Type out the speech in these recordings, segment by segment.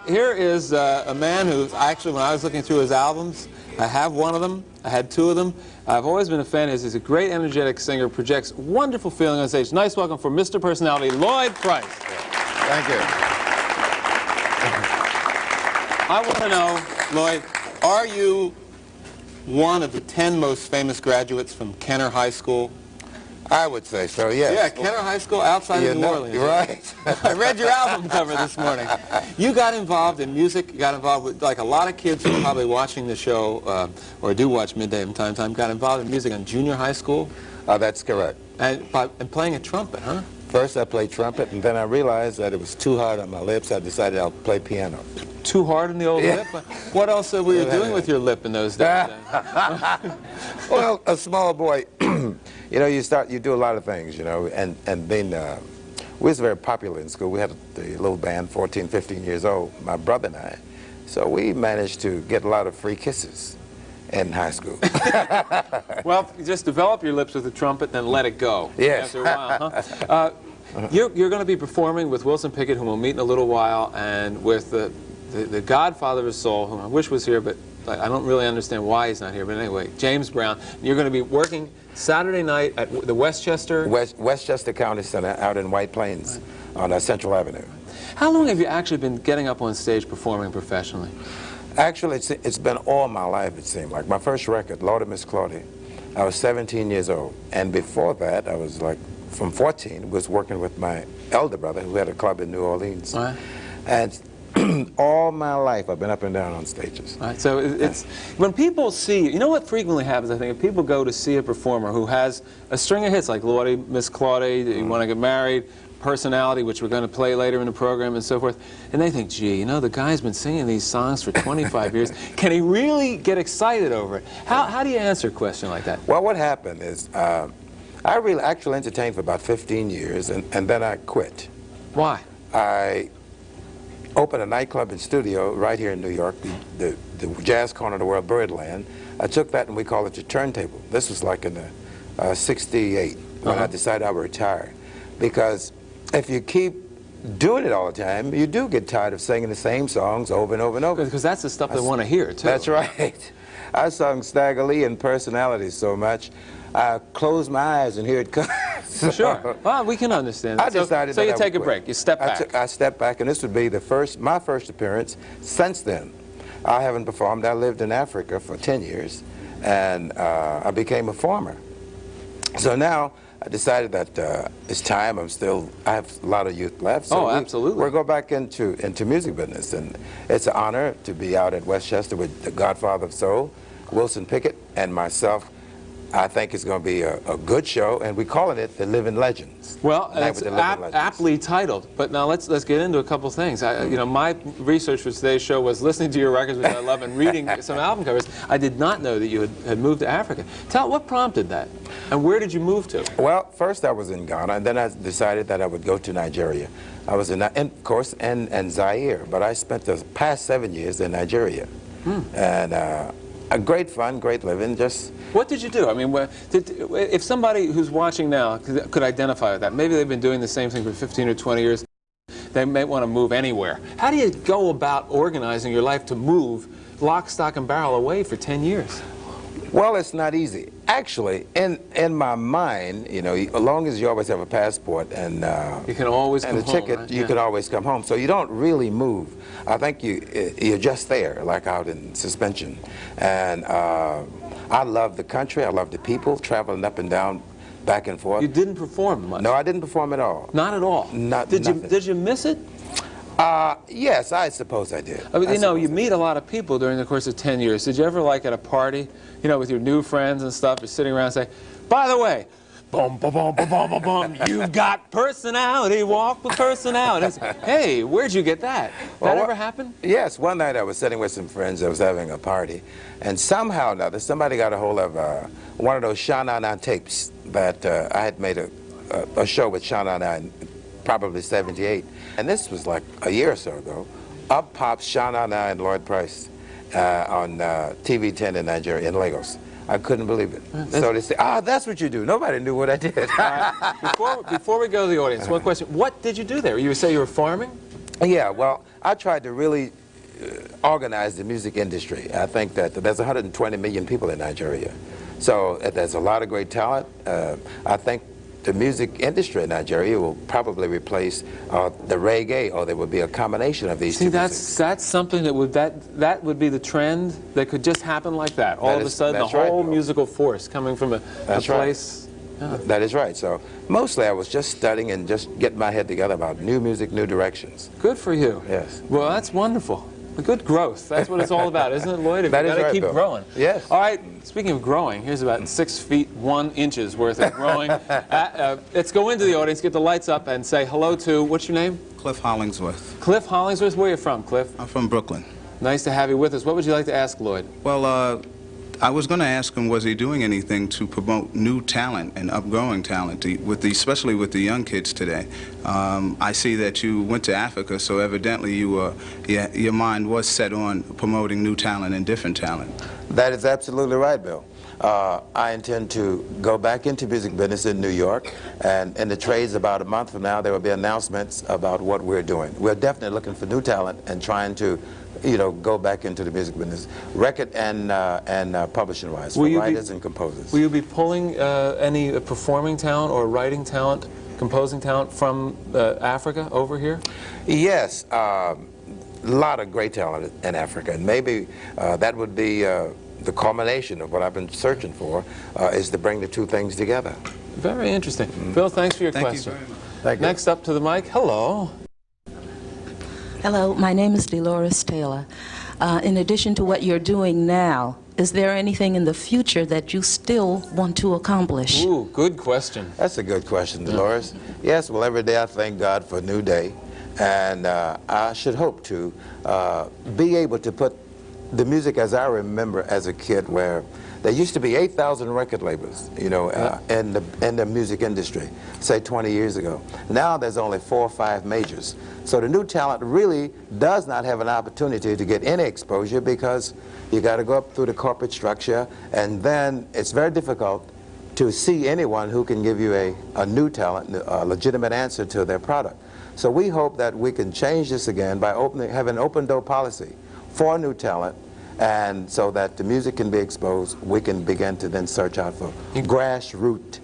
Here is a man who, actually, when I was looking through his albums, I have one of them, I had two of them. I've always been a fan of his. He's a great, energetic singer, projects wonderful feeling on stage. Nice welcome for Mr. Personality, Lloyd Price. Thank you. I want to know, Lloyd, are you one of the 10 most famous graduates from Kenner High School? I would say so, yes. Yeah, Kenner High School outside of New Orleans. Right. I read your album cover this morning. You got involved in music. You got involved with, like a lot of kids who are probably watching the show, or do watch Midday from time to time, got involved in music in junior high school. That's correct. And playing a trumpet, huh? First I played trumpet, and then I realized that it was too hard on my lips. I decided I'll play piano. Too hard on the old lip? What else were you doing with your lip in those days? Well, a small boy, you know, you do a lot of things, you know, and then we was very popular in school. We had a little band, 14, 15 years old, my brother and I. So we managed to get a lot of free kisses in high school. Well, you just develop your lips with the trumpet, then let it go. Yes. After a while, huh? You're going to be performing with Wilson Pickett, whom we'll meet in a little while, and with the godfather of soul, whom I wish was here, but I don't really understand why he's not here. But anyway, James Brown. You're going to be working Saturday night at the Westchester County Center out in White Plains on Central Avenue. How long have you actually been getting up on stage performing professionally? Actually, it's been all my life, it seemed like. My first record, Lawdy Miss Clawdy, I was 17 years old. And before that, I was like, from 14, was working with my elder brother, who had a club in New Orleans. And all my life, I've been up and down on stages. Right, so it's when people see, you know what frequently happens, I think, if people go to see a performer who has a string of hits like Lawdy Miss Clawdy, You Want to Get Married, Personality, which we're going to play later in the program and so forth, and they think, gee, you know, the guy's been singing these songs for 25 years. Can he really get excited over it? How do you answer a question like that? Well, what happened is I really actually entertained for about 15 years, and then I quit. Why? I opened a nightclub and studio right here in New York, the jazz corner of the world, Birdland. I took that and we call it the turntable. This was like in '68 when I decided I would retire. Because if you keep doing it all the time, you do get tired of singing the same songs over and over and over. Because that's the stuff they want to hear, too. That's right. I sung Stagger Lee and Personality so much, I close my eyes and here it comes. Sure. Well, we can understand that. I decided so that you take a break. You step back. I stepped back, and this would be my first appearance. Since then, I haven't performed. I lived in Africa for 10 years, and I became a farmer. So now I decided that it's time. I have a lot of youth left. So absolutely. We'll go back into music business, and it's an honor to be out at Westchester with the Godfather of Soul, Wilson Pickett, and myself. I think it's going to be a good show, and we're calling it The Living Legends. Well, it's aptly titled. But now let's get into a couple things. You know, my research for today's show was listening to your records, which I love, and reading some album covers. I did not know that you had moved to Africa. What prompted that, and where did you move to? Well, first I was in Ghana, and then I decided that I would go to Nigeria. I was of course, and Zaire, but I spent the past 7 years in Nigeria, and a great fun, great living. Just what did you do? I mean, if somebody who's watching now could identify with that, maybe they've been doing the same thing for 15 or 20 years, they may want to move anywhere. How do you go about organizing your life to move lock, stock, and barrel away for 10 years? Well, it's not easy. Actually, in my mind, you know, as long as you always have a passport and you can always come a ticket, home, right? you can always come home. So you don't really move. I think you're just there, like out in suspension. And I love the country. I love the people, traveling up and down, back and forth. You didn't perform much? No, I didn't perform at all. Not at all? Did you miss it? Yes, I suppose I did. I mean, you know, you meet a lot of people during the course of 10 years. Did you ever, like at a party, you know, with your new friends and stuff, you're sitting around and say, by the way, boom, boom, boom, boom, boom, boom, boom, you've got personality, walk with personality. It's, hey, where'd you get that? That ever happen? Yes, one night I was sitting with some friends. I was having a party, and somehow or another, somebody got a hold of one of those Sha-Na-Na tapes that I had made a show with Sha-Na-Na in probably '78. And this was like a year or so ago. Up pops Sha-Na-Na and Lloyd Price on TV 10 in Nigeria, in Lagos. I couldn't believe it. So they say, that's what you do. Nobody knew what I did. Before we go to the audience, one question. What did you do there? You say you were farming? Yeah, well, I tried to really organize the music industry. I think that there's 120 million people in Nigeria. So there's a lot of great talent. I think the music industry in Nigeria will probably replace the reggae, or there will be a combination of these two. That's something that would be the trend that could just happen like that. All of a sudden, the whole musical force coming from a place. Yeah. That is right. So mostly I was just studying and just getting my head together about new music, new directions. Good for you. Yes. Well, that's wonderful. Good growth. That's what it's all about, isn't it, Lloyd? That is right, got to keep Bill. growing. Yes. All right. Speaking of growing, here's about 6 feet 1 inches worth of growing. Let's go into the audience, get the lights up, and say hello to, what's your name? Cliff Hollingsworth. Cliff Hollingsworth. Where are you from, Cliff? I'm from Brooklyn. Nice to have you with us. What would you like to ask Lloyd? Well, I was going to ask him, was he doing anything to promote new talent and upgrowing talent, especially with the young kids today? I see that you went to Africa, so evidently your mind was set on promoting new talent and different talent. That is absolutely right, Bill. I intend to go back into music business in New York, and in the trades about a month from now there will be announcements about what we're doing. We're definitely looking for new talent and trying to, go back into the music business, record and publishing wise, for writers and composers. Will you be pulling any performing talent or writing talent, composing talent from Africa over here? Yes, a lot of great talent in Africa, and maybe that would be the culmination of what I've been searching for, is to bring the two things together. Very interesting. Bill, thanks for your question. Thank you very much. Thank you. Next up to the mic, hello. Hello, my name is Dolores Taylor. In addition to what you're doing now, is there anything in the future that you still want to accomplish? Ooh, good question. That's a good question, Dolores. Yes, well, every day I thank God for a new day, and I should hope to be able to put the music as I remember as a kid, where there used to be 8,000 record labels, in the music industry, say 20 years ago. Now there's only 4 or 5 majors. So the new talent really does not have an opportunity to get any exposure, because you got to go up through the corporate structure, and then it's very difficult to see anyone who can give you a new talent, a legitimate answer to their product. So we hope that we can change this again by having an open door policy for new talent, and so that the music can be exposed, we can begin to then search out for grassroots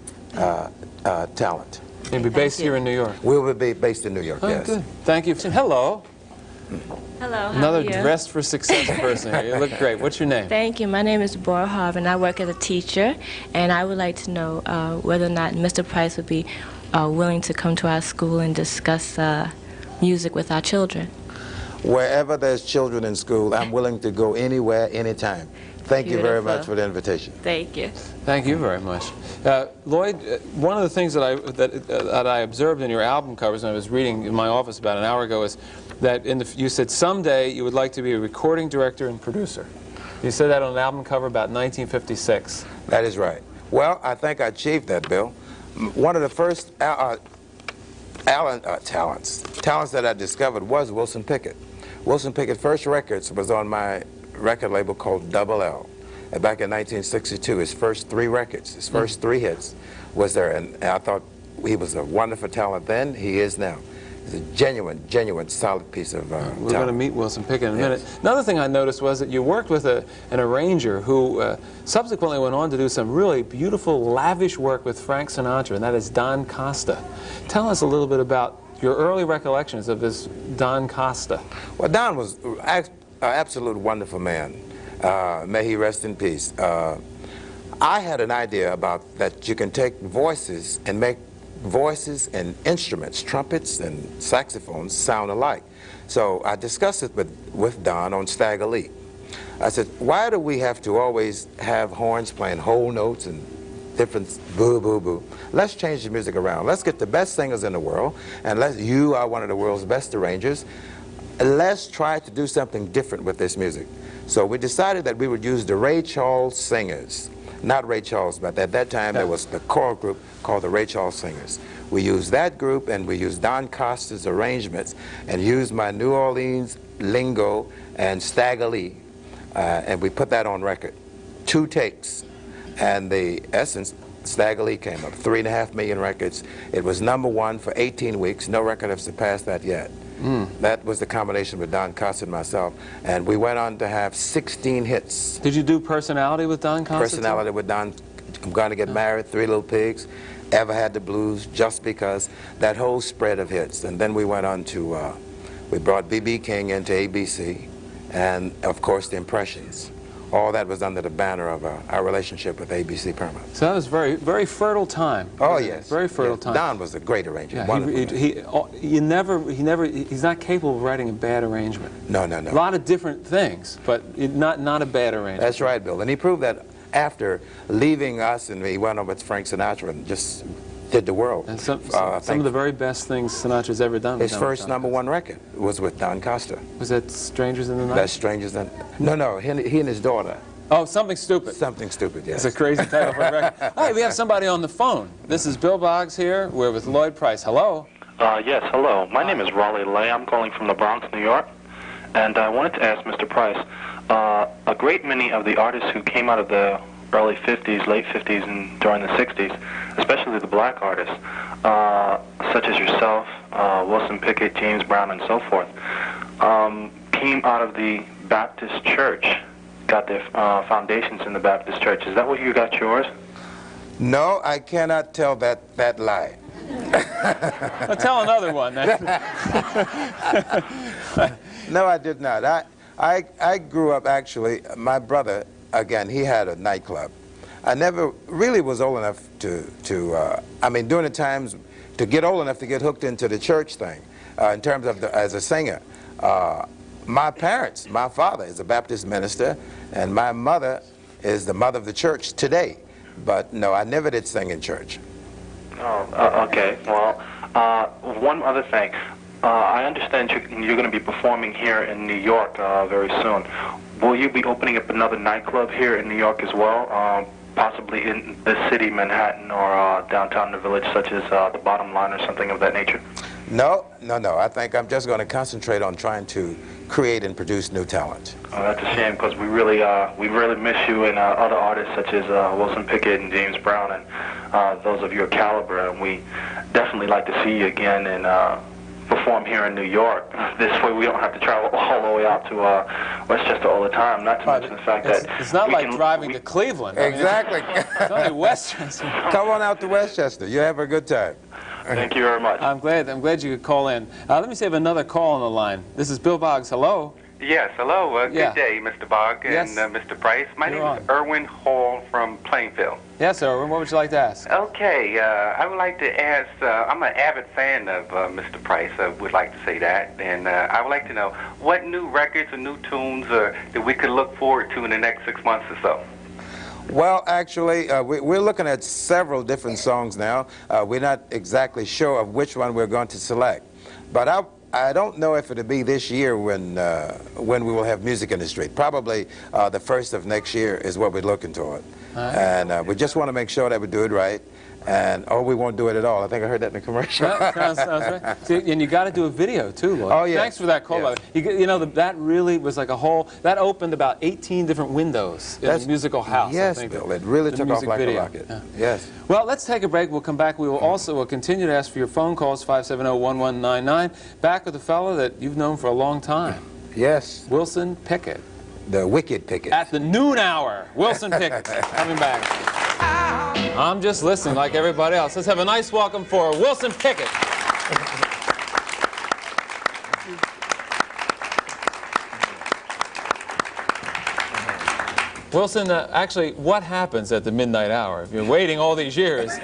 talent. You'll be based here in New York. We will be based in New York, Oh, yes. good. Thank you. Hello. Hello, how Another are you? dressed for success person here. You look great. What's your name? Thank you. My name is Deborah Harvin. I work as a teacher, and I would like to know whether or not Mr. Price would be willing to come to our school and discuss music with our children. Wherever there's children in school, I'm willing to go anywhere, anytime. Thank you very Beautiful. much for the invitation. Thank you. Thank you very much. Lloyd, one of the things that I observed in your album covers, and I was reading in my office about an hour ago, is that you said someday you would like to be a recording director and producer. You said that on an album cover about 1956. That is right. Well, I think I achieved that, Bill. One of the first talents that I discovered was Wilson Pickett. Wilson Pickett First Records was on my record label called Double L. And back in 1962, his first 3 records, his first 3 hits was there, and I thought he was a wonderful talent then. He is now. He's a genuine, solid piece of talent. We're going to meet Wilson Pickett in a minute. Another thing I noticed was that you worked with an arranger who subsequently went on to do some really beautiful, lavish work with Frank Sinatra, and that is Don Costa. Tell us a little bit about your early recollections of this Don Costa. Well, Don was an absolute wonderful man. May he rest in peace. I had an idea about that you can take voices and make voices and instruments, trumpets and saxophones, sound alike. So I discussed it with Don on Stagger Lee. I said, why do we have to always have horns playing whole notes and different boo, boo, boo? Let's change the music around. Let's get the best singers in the world, and you are one of the world's best arrangers. Let's try to do something different with this music. So we decided that we would use the Ray Charles Singers. Not Ray Charles, but at that time there was the choral group called the Ray Charles Singers. We used that group, and we used Don Costa's arrangements, and used my New Orleans lingo and Stagger Lee, and we put that on record. 2 takes, and the essence, Stagger Lee came up, 3.5 million records. It was #1 for 18 weeks. No record has surpassed that yet. That was the combination with Don Costa and myself, and we went on to have 16 hits. Did you do Personality with Don Costa? Personality with Don, I'm Going to Get Married, Three Little Pigs, Ever Had the Blues, Just Because, that whole spread of hits. And then we went on to, we brought B.B. King into ABC, and of course the Impressions. All that was under the banner of our relationship with ABC Paramount. So that was very, very fertile time. Oh yes, very fertile time. Don was a great arranger. Yeah, he's not capable of writing a bad arrangement. No, no, no. A lot of different things, but not a bad arrangement. That's right, Bill. And he proved that after leaving us, and he went on with Frank Sinatra and just did the world. And some of the very best things Sinatra's ever done. His first #1 record was with Don Costa. Was that Strangers in the Night? That's Strangers in... No, he and his daughter. Oh, Something Stupid. Something Stupid, yes. It's a crazy title for a record. Hey, we have somebody on the phone. This is Bill Boggs here. We're with Lloyd Price. Hello. Yes, hello. My name is Raleigh Lay. I'm calling from the Bronx, New York. And I wanted to ask Mr. Price, a great many of the artists who came out of the early 50s, late 50s, and during the 60s, especially the black artists, such as yourself, Wilson Pickett, James Brown, and so forth, came out of the Baptist church, got their foundations in the Baptist church. Is that where you got yours? No, I cannot tell that lie. Well, tell another one. No, I did not. I grew up, actually, my brother, again, he had a nightclub. I never really was old enough I mean, during the times, to get old enough to get hooked into the church thing, in terms of as a singer. My parents, my father is a Baptist minister, and my mother is the mother of the church today. But no, I never did sing in church. Oh, okay. Well, one other thing. I understand you're going to be performing here in New York very soon. Will you be opening up another nightclub here in New York as well, possibly in the city, Manhattan, or downtown the Village, such as the Bottom Line or something of that nature? No. I think I'm just going to concentrate on trying to create and produce new talent. Oh, that's a shame, because we really miss you and other artists such as Wilson Pickett and James Brown and those of your caliber, and we definitely like to see you again and perform here in New York. This way we don't have to travel all the way out to Westchester all the time, not to mention the fact that... It's not like driving to Cleveland. Exactly. I mean, it's only Westchester. Come on out to Westchester. You have a good time. Thank you very much. I'm glad you could call in. Let me see if I have another call on the line. This is Bill Boggs. Hello. Yes, hello. Good day, Mr. Boggs and Yes. Mr. Price. My name is Erwin Hall from Plainfield. Yes, Erwin. What would you like to ask? Okay, I would like to ask, I'm an avid fan of Mr. Price, I would like to say that, and I would like to know what new records or new tunes that we could look forward to in the next 6 months or so. Well, actually, we're looking at several different songs now. We're not exactly sure of which one we're going to select. But I don't know if it'll be this year when we will have music in the street. Probably the first of next year is what we're looking toward. And we just want to make sure that we do it right. And we won't do it at all. I think I heard that in the commercial. Sounds right. See, and you got to do a video too, Lloyd. Oh yeah. Thanks for that call. Yes. You know, that really was like a whole. That opened about 18 different windows in the musical house. Yes, I think, Bill. It really took off like a rocket. Yeah. Yes. Well, let's take a break. We'll come back. We'll continue to ask for your phone calls, 570-1199. Back with a fellow that you've known for a long time. Yes. Wilson Pickett. The Wicked Picket. At the noon hour. Wilson Pickett coming back. I'm just listening like everybody else. Let's have a nice welcome for Wilson Pickett. Wilson, actually, what happens at the midnight hour? If you're waiting all these years,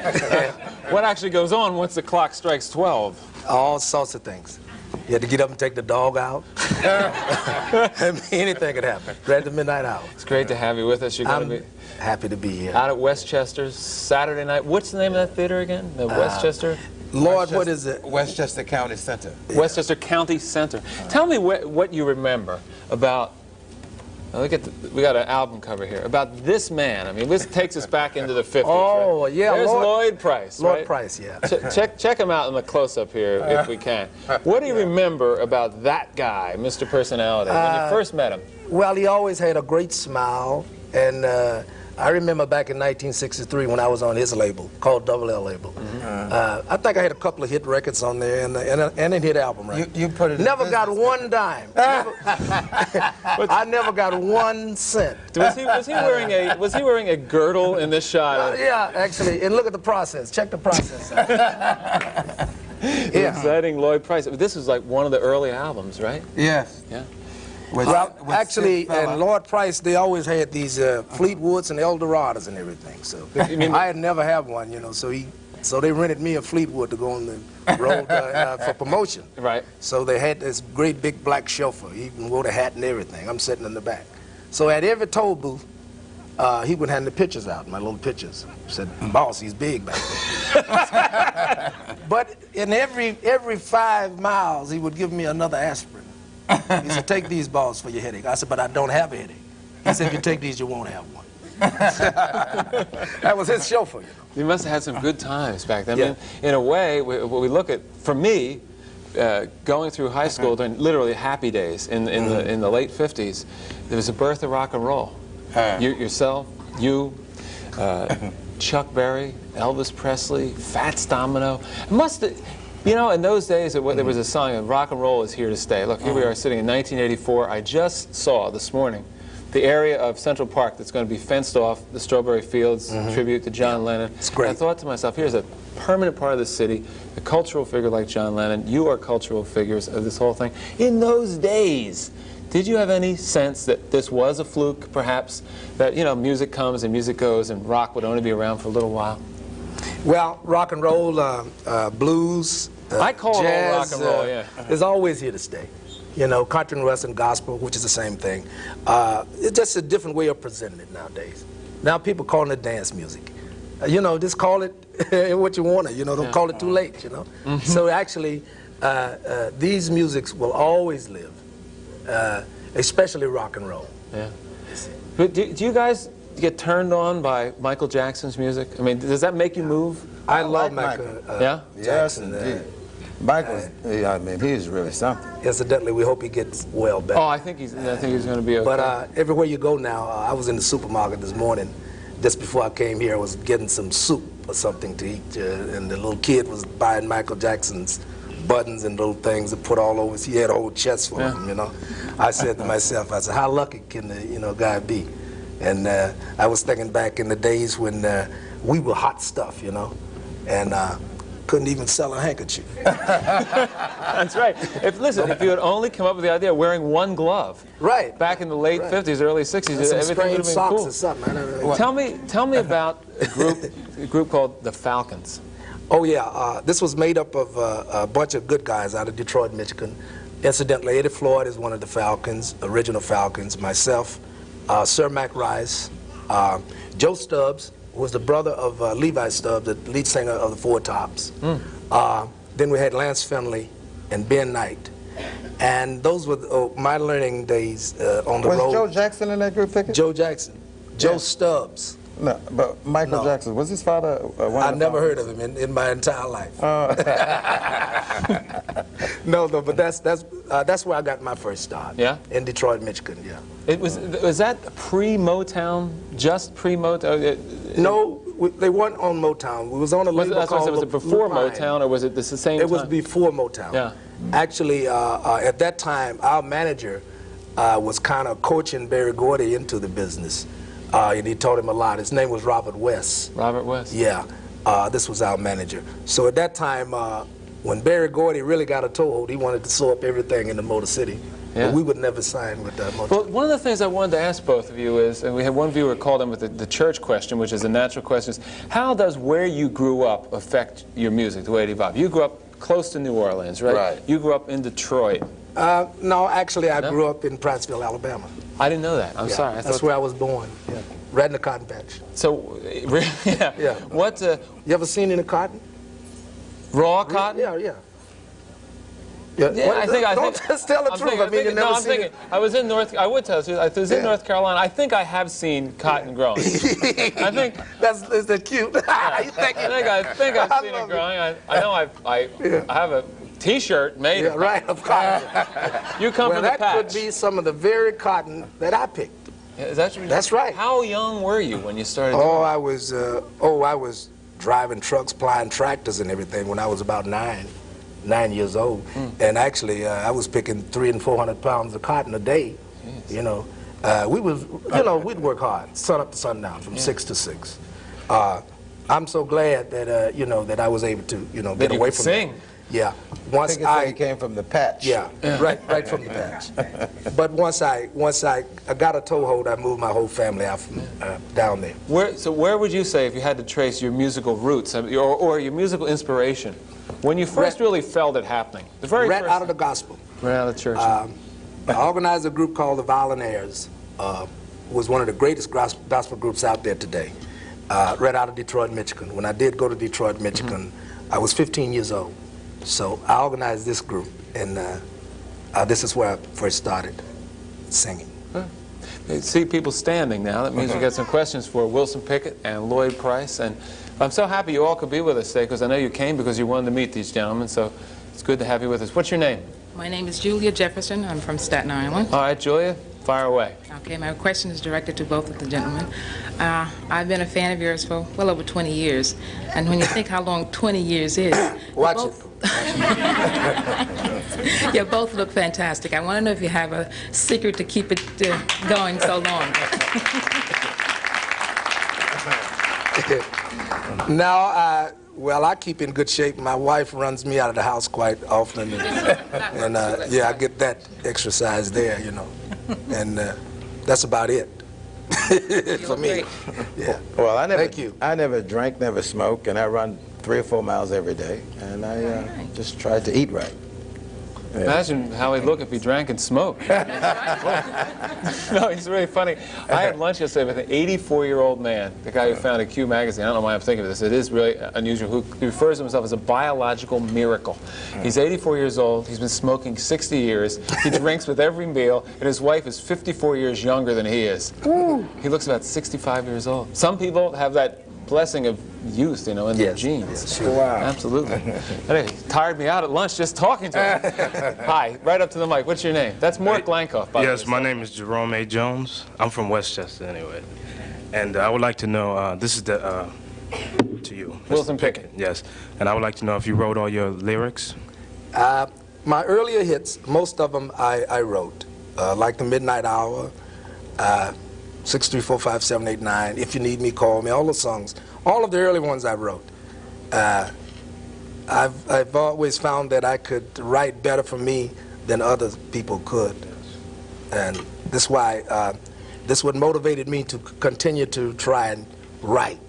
what actually goes on once the clock strikes 12? All sorts of things. You had to get up and take the dog out. I mean, anything could happen right at the midnight hour. It's great to have you with us. You're going to be happy to be here. Out at Westchester Saturday night. What's the name of that theater again? The Westchester? Lord, what is it? Westchester County Center. Westchester County Center. Tell me what you remember about. Look at we got an album cover here about this man. I mean, this takes us back into the 50s. Oh, right? yeah. There's Lloyd Price. Lloyd right? Price, yeah. Check him out in the close-up here, if we can. What do you remember about that guy, Mr. Personality, when you first met him? Well, he always had a great smile, and I remember back in 1963 when I was on his label, called Double L label. I think I had a couple of hit records on there and a hit album, right? You put it. Never got one dime. I never got 1 cent. Was he wearing a girdle in this shot? Yeah, actually, and look at the process. Check the process out. Exciting Lloyd Price. This was like one of the early albums, right? Yes. Yeah. Well, actually, and Lloyd Price, they always had these Fleetwoods and Eldorados and everything. So I had never had one, you know. So they rented me a Fleetwood to go on the road for promotion. Right. So they had this great big black chauffeur. He even wore the hat and everything. I'm sitting in the back. So at every toll booth, he would hand the pictures out, my little pictures. Said, "Boss, he's big back there." But in every 5 miles, he would give me another aspirin. He said, "Take these, boss, for your headache." I said, "But I don't have a headache." He said, "If you take these, you won't have one." That was his chauffeur, you know. You must have had some good times back then. Yeah. I mean, in a way, we look at, for me, going through high school during literally happy days in the late 50s, there was a birth of rock and roll. Yourself, Chuck Berry, Elvis Presley, Fats Domino. It must have, you know, in those days, there was a song, rock and roll is here to stay. Look, here we are sitting in 1984. I just saw this morning the area of Central Park that's going to be fenced off, the Strawberry Fields tribute to John Lennon. It's great. I thought to myself, here's a permanent part of the city, a cultural figure like John Lennon. You are cultural figures of this whole thing. In those days, did you have any sense that this was a fluke, perhaps, that, you know, music comes and music goes and rock would only be around for a little while? Well, rock and roll, blues, I call jazz, it all rock and roll, yeah. is always here to stay. You know, country and western gospel, which is the same thing. It's just a different way of presenting it nowadays. Now people calling it dance music. You know, just call it what you want it. You know, don't call it too late, you know. So actually, these musics will always live, especially rock and roll. Yeah. But do you guys get turned on by Michael Jackson's music? I mean, does that make you move? I love Michael Jackson. Yes, Michael, I mean, he's really something. Incidentally, we hope he gets well back. Oh, I think he's going to be okay. But everywhere you go now, I was in the supermarket this morning. Just before I came here, I was getting some soup or something to eat, and the little kid was buying Michael Jackson's buttons and little things to put all over. He had a whole chest full of them, you know. I said to myself, I said, how lucky can the guy be? And I was thinking back in the days when we were hot stuff, you know, and couldn't even sell a handkerchief. That's right. Listen, if you had only come up with the idea of wearing one glove, right, back in the late 50s, early 60s, everything would have been socks cool. Or something. I don't know. Tell me about a group called the Falcons. Oh yeah, this was made up of a bunch of good guys out of Detroit, Michigan. Incidentally, Eddie Floyd is one of the Falcons, original Falcons. Myself, Sir Mac Rice, Joe Stubbs, who was the brother of Levi Stubbs, the lead singer of the Four Tops. Then we had Lance Finley and Ben Knight. And those were my learning days on the road. Was Joe Jackson in that group, Pickett? Joe Jackson. Joe Stubbs. No, but Michael Jackson, was his father I never heard of him in my entire life. No, but that's where I got my first start. Yeah? In Detroit, Michigan, yeah. Was that pre-Motown, just pre-Motown? No, they weren't on Motown. We was on a label called was it before Motown, or was it the same time? It was before Motown. Yeah. Actually, at that time, our manager was kind of coaching Berry Gordy into the business. And he taught him a lot. His name was Robert West. Robert West. Yeah. This was our manager. So at that time, when Berry Gordy really got a toehold, he wanted to sew up everything in the Motor City. Yeah. But we would never sign with Motown. Well, one of the things I wanted to ask both of you is, and we had one viewer called in with the church question, which is a natural question, is how does where you grew up affect your music, the way it evolved? You grew up close to New Orleans, right? Right. You grew up in Detroit. No, actually, I grew up in Princeville, Alabama. I didn't know that. I'm sorry. That's where I was born. Yeah. Right in the cotton patch. So, yeah. Yeah. What? You ever seen any cotton? Raw cotton? Yeah, yeah. Yeah, I think. Don't just tell the truth. I mean, you never seen it. I was in I would tell you. I was in North Carolina. I think I have seen cotton growing. I think. Is that cute? I think I've seen it growing. I know I have a T-shirt made of right, of cotton. You come from the patch. That could be some of the very cotton that I picked. Is that true? That's right. How young were you when you started? Oh, I was driving trucks, plying tractors and everything when I was about 9 years old. And actually, I was picking 300 and 400 pounds of cotton a day. You know, we'd work hard, sun up to sundown, from 6 to 6. I'm so glad that you know, that I was able to, you know, get away from sing. that. Yeah. Once I came from the patch. Yeah, right from the patch. But once I got a toehold, I moved my whole family out from down there. So where would you say, if you had to trace your musical roots or your musical inspiration, when you first really felt it happening? The very right first out of the gospel. Right out of the church. I organized a group called the Violinaires. Was one of the greatest gospel groups out there today. Right out of Detroit, Michigan. When I did go to Detroit, Michigan, I was 15 years old. So I organized this group, and this is where I first started singing. You see people standing now. That means we got some questions for Wilson Pickett and Lloyd Price. And I'm so happy you all could be with us today, because I know you came because you wanted to meet these gentlemen. So it's good to have you with us. What's your name? My name is Julia Jefferson. I'm from Staten Island. All right, Julia, fire away. Okay, my question is directed to both of the gentlemen. I've been a fan of yours for well over 20 years. And when you think how long 20 years is, Watch it. You both look fantastic. I want to know if you have a secret to keep it going so long. Now, well, I keep in good shape. My wife runs me out of the house quite often, and yeah, I get that exercise there, you know, and that's about it for me. Yeah. Well, I never drank, never smoked, and I run 3 or 4 miles every day, and I just tried to eat right. Yeah. Imagine how he'd look if he drank and smoked. No, he's really funny. I had lunch yesterday with an 84-year-old man, the guy who founded Q Magazine. I don't know why I'm thinking of this. It is really unusual. Who refers to himself as a biological miracle. He's 84 years old. He's been smoking 60 years. He drinks with every meal, and his wife is 54 years younger than he is. He looks about 65 years old. Some people have that blessing of youth, you know, in their genes. Yes, sure. Wow. Absolutely. Anyway, tired me out at lunch just talking to him. Hi, right up to the mic. What's your name? That's Mort Glankoff, by the way. Yes, my name is Jerome A. Jones. I'm from Westchester, anyway. And I would like to know, this is to you. Mr. Wilson Pickett. Yes. And I would like to know if you wrote all your lyrics. My earlier hits, most of them I wrote, like The Midnight Hour, 6345789, If You Need Me, Call Me, all the songs. All of the early ones I wrote. I've always found that I could write better for me than other people could. And this is why, this what motivated me to continue to try and write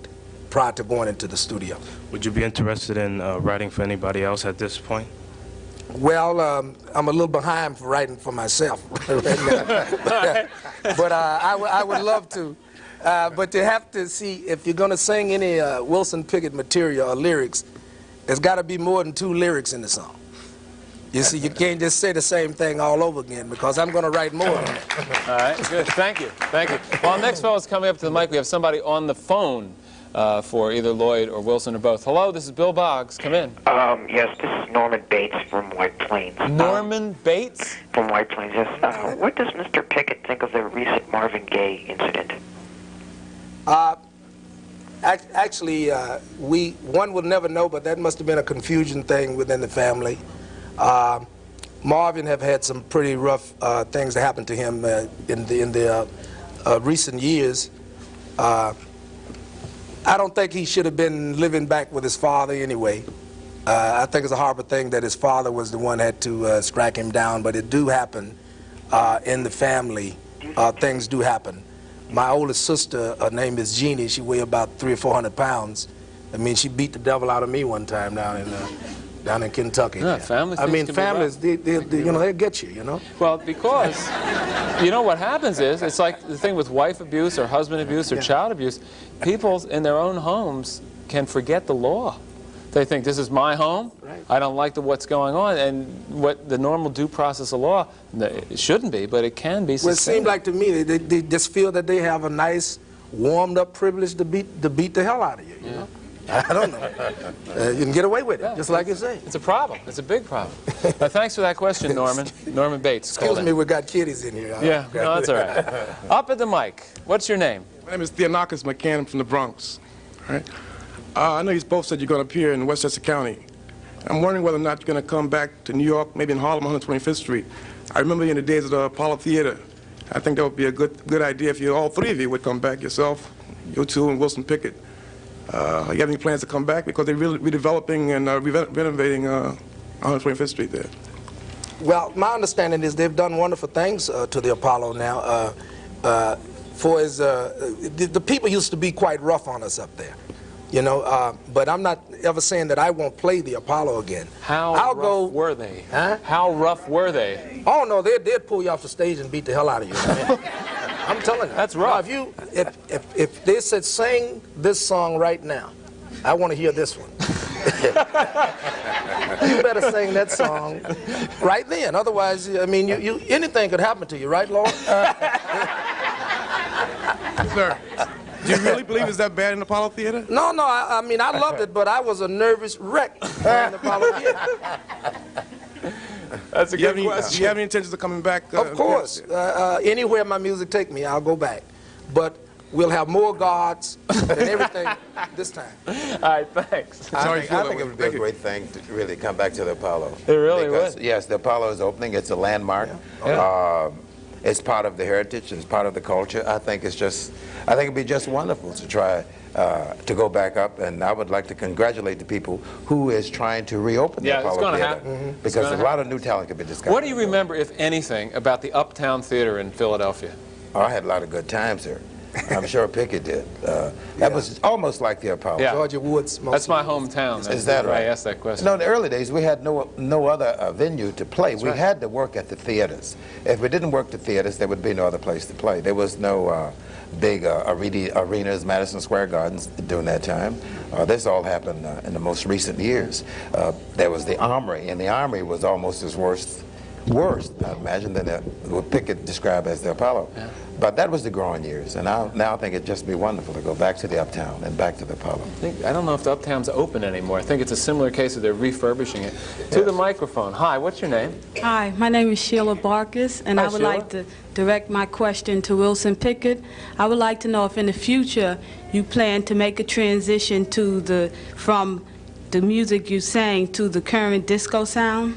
prior to going into the studio. Would you be interested in writing for anybody else at this point? Well, I'm a little behind for writing for myself right now. But I would love to. But you have to see, if you're going to sing any Wilson Pickett material or lyrics, there's got to be more than 2 lyrics in the song. You see, you can't just say the same thing all over again, because I'm going to write more than that. All right, good. Thank you. Thank you. Well, our next fellow is coming up to the mic. We have somebody on the phone for either Lloyd or Wilson or both. Hello, this is Bill Boggs. Come in. Yes, this is Norman Bates from White Plains. Norman Bates? From White Plains, yes. What does Mr. Pickett think of the recent Marvin Gaye incident? Actually, one would never know, but that must have been a confusion thing within the family. Marvin have had some pretty rough things that happened to him in the recent years. I don't think he should have been living back with his father anyway. I think it's a horrible thing that his father was the one that had to strike him down, but it do happen in the family. Things do happen. My oldest sister, her name is Jeannie. She weighed about 300 or 400 pounds. I mean, she beat the devil out of me one time down in Kentucky. Yeah, families. I mean, families, they you know, they get you, you know. Well, because you know what happens is, it's like the thing with wife abuse or husband abuse or child abuse. People in their own homes can forget the law. They think, this is my home, right. I don't like what's going on, and what the normal due process of law, it shouldn't be, but it can be. Well, it seems like to me they just feel that they have a nice, warmed-up privilege to beat the hell out of you, you know? I don't know. You can get away with it, just like you say. It's a problem. It's a big problem. Thanks for that question, Norman. Norman Bates. Excuse me, we got kiddies in here. Yeah, no, that's all right. Up at the mic. What's your name? My name is Theonakis McCann from the Bronx. All right. I know you both said you're going to appear in Westchester County. I'm wondering whether or not you're going to come back to New York, maybe in Harlem, 125th Street. I remember in the days of the Apollo Theater. I think that would be a good idea if all three of you would come back, yourself, you two, and Wilson Pickett. You have any plans to come back? Because they're redeveloping and renovating 125th Street there. Well, my understanding is they've done wonderful things to the Apollo now. The people used to be quite rough on us up there, you know, but I'm not ever saying that I won't play the Apollo again. How rough were they? Huh? How rough were they? Oh, no, they'd pull you off the stage and beat the hell out of you. I'm telling you. That's rough. If they said, sing this song right now, I want to hear this one. You better sing that song right then. Otherwise, I mean, anything could happen to you, right, Lord? Sir, do you really believe it's that bad in the Apollo Theater? No, I mean, I loved it, but I was a nervous wreck in the Apollo Theater. That's a good question. Do you have any intentions of coming back? Of course. Anywhere my music take me, I'll go back. But we'll have more guards and everything this time. All right, thanks. I think it would be a great thing to really come back to the Apollo. It really would. Yes, the Apollo is opening. It's a landmark. Yeah. It's part of the heritage. It's part of the culture. I think it'd be just wonderful to try to go back up, and I would like to congratulate the people who is trying to reopen the Apollo Theater. Happen. Because a lot of new talent could be discovered. What do you remember, if anything, about the Uptown Theater in Philadelphia? Oh, I had a lot of good times there. I'm sure Pickett did. That was almost like the Apollo. Yeah. Georgia Woods. That's my hometown. Is that right? I asked that question. No, in the early days, we had no other venue to play. We had to work at the theaters. If we didn't work the theaters, there would be no other place to play. There was no big arenas, Madison Square Gardens during that time. This all happened in the most recent years. There was the Armory, and the Armory was almost as worse, I imagine, than what Pickett described as the Apollo. Yeah. But that was the growing years, and now I think it'd just be wonderful to go back to the Uptown and back to the Apollo. I don't know if the Uptown's open anymore. I think it's a similar case of they're refurbishing it. To the microphone. Hi, what's your name? Hi, my name is Sheila Barkus, and Hi, I would Sheila. like to direct my question to Wilson Pickett. I would like to know if in the future you plan to make a transition from the music you sang to the current disco sound?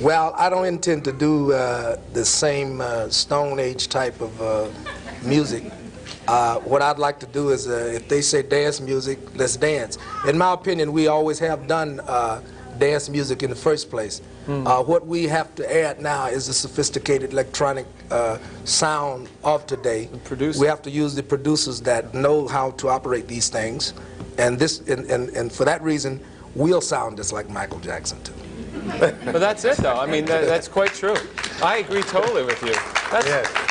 Well, I don't intend to do the same Stone Age type of music. What I'd like to do is, if they say dance music, let's dance. In my opinion, we always have done dance music in the first place. What we have to add now is the sophisticated electronic sound of today. We have to use the producers that know how to operate these things, and for that reason, we'll sound just like Michael Jackson too. But that's it, though. I mean, that's quite true. I agree totally with you.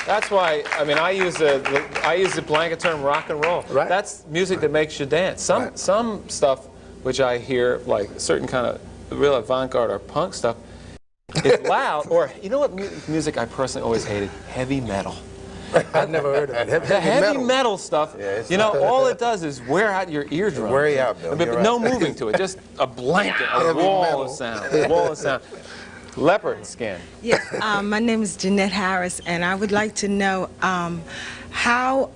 That's why. I mean, I use the blanket term rock and roll. Right. That's music that makes you dance. Some stuff which I hear, like certain kind of real avant-garde or punk stuff, is loud. Or you know what music I personally always hated? Heavy metal. I've never heard of it. The heavy metal stuff, you know, all it does is wear out your eardrum. Wear you out, Bill. But no moving to it, just a blanket, a wall of sound, a wall of sound. Leopard skin. Yes, my name is Jeanette Harris, and I would like to know how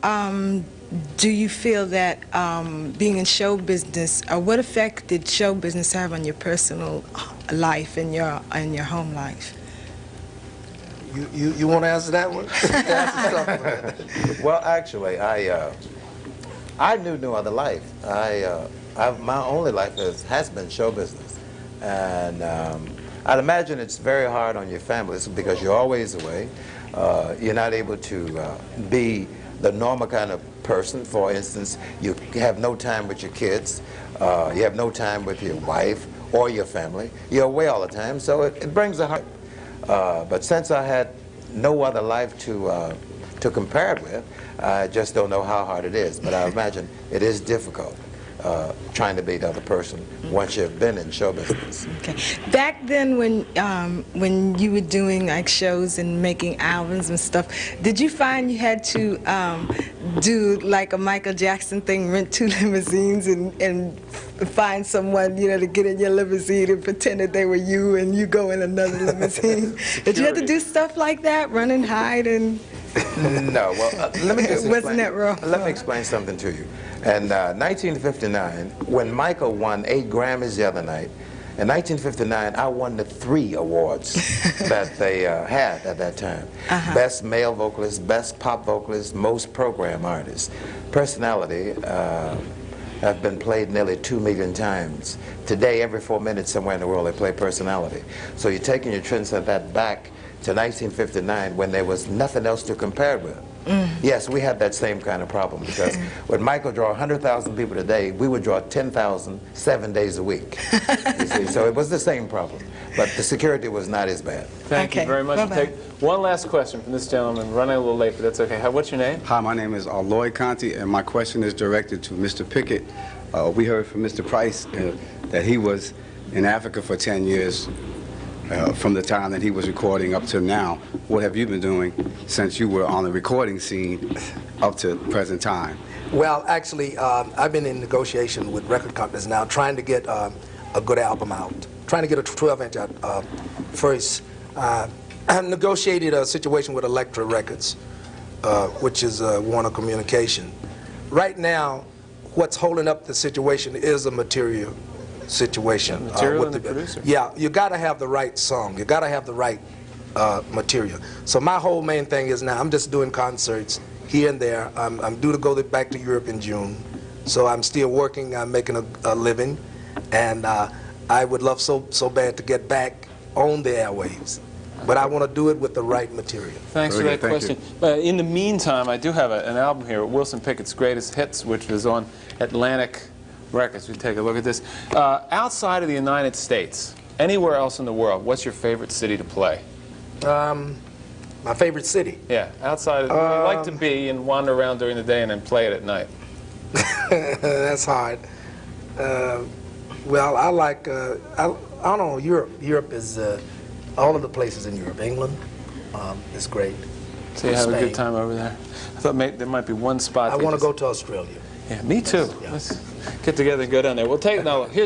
do you feel that being in show business, or what effect did show business have on your personal life and your home life? You want to answer that one? Well, actually, I knew no other life. My only life has been show business, and I'd imagine it's very hard on your family because you're always away. You're not able to be the normal kind of person. For instance, you have no time with your kids. You have no time with your wife or your family. You're away all the time, so it brings a heart. But since I had no other life to compare it with, I just don't know how hard it is. But I imagine it is difficult trying to be the other person once you've been in show business. Okay. Back then, when you were doing like shows and making albums and stuff, did you find you had to do like a Michael Jackson thing, rent 2 limousines and find someone, you know, to get in your limousine and pretend that they were you and you go in another limousine? Did you have to do stuff like that, run and hide and? No, well, let me just Wasn't that wrong? Let me explain something to you. In 1959, when Michael won 8 Grammys the other night, in 1959, I won the 3 awards that they had at that time. Best male vocalist, best pop vocalist, most program artist. Personality have been played nearly 2 million times. Today, every 4 minutes somewhere in the world, they play Personality. So you're taking your trends of that back to 1959 when there was nothing else to compare with. Yes, we had that same kind of problem because when Michael draw 100,000 people today, we would draw 10,000 7 days a week. You see, so it was the same problem, but the security was not as bad. Thank you very much. We'll take one last question from this gentleman. Running a little late, but that's okay. What's your name? Hi, my name is Lloyd Conti, and my question is directed to Mr. Pickett. We heard from Mr. Price that he was in Africa for 10 years. From the time that he was recording up to now, what have you been doing since you were on the recording scene up to present time? Well, actually, I've been in negotiation with record companies now, trying to get a good album out, trying to get a 12-inch out first. I negotiated a situation with Elektra Records, which is Warner Communication. Right now, what's holding up the situation is a material situation. Material and the producer. Yeah, you got to have the right song. You got to have the right material. So my whole main thing is now I'm just doing concerts here and there. I'm due to go back to Europe in June, so I'm still working. I'm making a living, and I would love so bad to get back on the airwaves. But I want to do it with the right material. Thanks for that question. But in the meantime, I do have an album here, Wilson Pickett's Greatest Hits, which was on Atlantic Records. We take a look at this. Outside of the United States, anywhere else in the world, what's your favorite city to play? My favorite city? Yeah, outside of where you like to be and wander around during the day and then play it at night. That's hard. Well, I like, I don't know, Europe. Europe is, all of the places in Europe. England is great. So you have a good time over there? I thought there might be one spot. I want to go to Australia. Yeah, me too. Let's get together and go down there. We'll take, now, here's